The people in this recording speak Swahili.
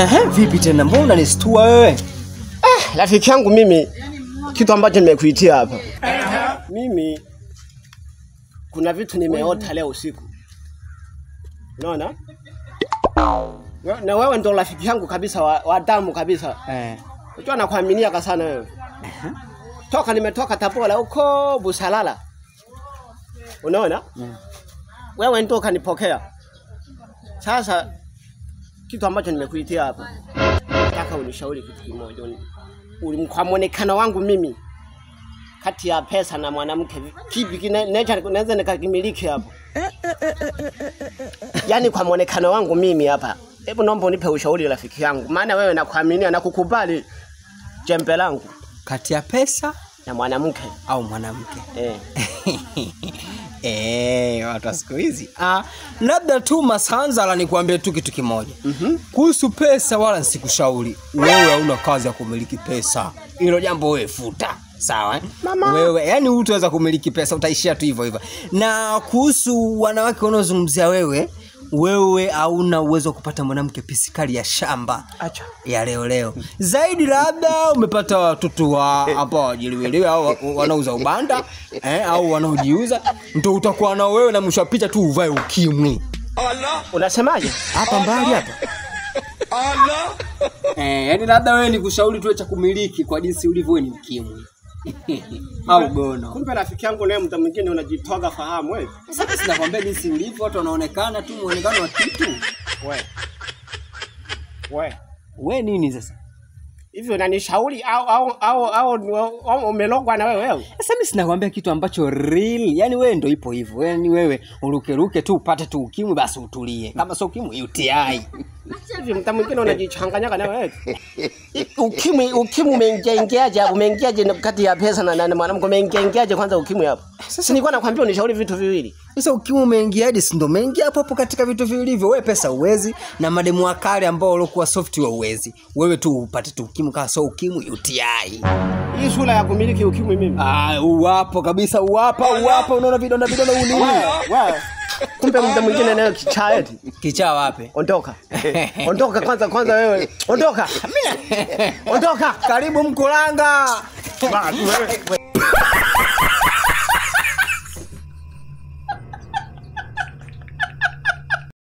Vipi tena mbona unanistua wewe? Rafiki yangu mimi kitu ambacho nimekuitia hapa. Mimi kuna vitu nimeota leo usiku. Unaona? Na wewe ndio rafiki yangu kabisa wa damu kabisa. Unajua nakuaminia sana wewe. Toka nimetoka Tabora huko Busalala. Unaona? Wewe ndio kanipokea. Sasa kitu ambacho nimekuitia hapa. Nataka unishauri kitu kimoja. Kwa muonekano wangu mimi kati ya pesa na mwanamke kipi naweza nikakimiliki hapo? Yaani kwa muonekano wangu mimi hapa. Hebu naomba unipe ushauri rafiki yangu. Maana wewe nakuaminia na kukubali jembe langu. Kati ya pesa na mwanamke au mwanamke? Watu siku hizi. Labda tu Masanza nikwambie tu kitu kimoja. Kuhusu pesa wala nisikushauri. Wewe hauna kazi ya kumiliki pesa. Hilo jambo wewe futa. Sawa Mama. Wewe yani utaweza kumiliki pesa utaishia tu hivyo hivyo. Na kuhusu wanawake wanaozungumzia wewe hauna uwezo kupata mwanamke pisikali ya shamba. Acha. Ya leo. Zaidi labda umepata watoto wa hapa wajiliwelewe au wanauza ubanda au wanaojiuza, ndio utakuwa na wewe na mshapita tu uvae ukimwi. Allah. Unasemaje? Hapa mbali hapa. Allah. Yani labda wewe nikushauri tu cha kumiliki kwa jinsi ulivyo wewe ni ukimwi. Au gono. Kumbe rafiki yangu naye mtu mwingine unajitoga fahamu wewe. Sasa sinakwambia jinsi ulivyo watu wanaonekana tu muonekano wa kitu. Wewe nini sasa? Hivi unanishauri au umelogwa na wewe? Sasa mimi sinakwambia kitu ambacho real. Yaani wewe ndio ipo hivyo. Yaani wewe uruke tu upate tu ukimwi basi utulie. Kama sio ukimwi UTI. Hivi mtu mwingine unajichanganya na wewe. Ukimwi umeingiaje kati ya pesa na mwanamke umeingiaje kwanza ukimwi hapo? Sasa nilikuwa nakwambia unishauri vitu viwili. Sasa ukimwi umeingiaje si ndio umeingia hapo katika vitu vilivyo. Wewe pesa uwezi na mademu wakali ambao walikuwa software uwezi. Wewe tu upate tu ukimwi kama sio ukimwi UTI. Hii shule ya kumiliki ukimwi mimi. Uwapo kabisa uwapo unaona vidonda uni. Wewe. Kumbe mtu mwingine nayo kichaa eti. Kichaa wapi? Ondoka. Ondoka kwanza wewe. Ondoka. Ondoka. Karibu Mkulanga. Wewe.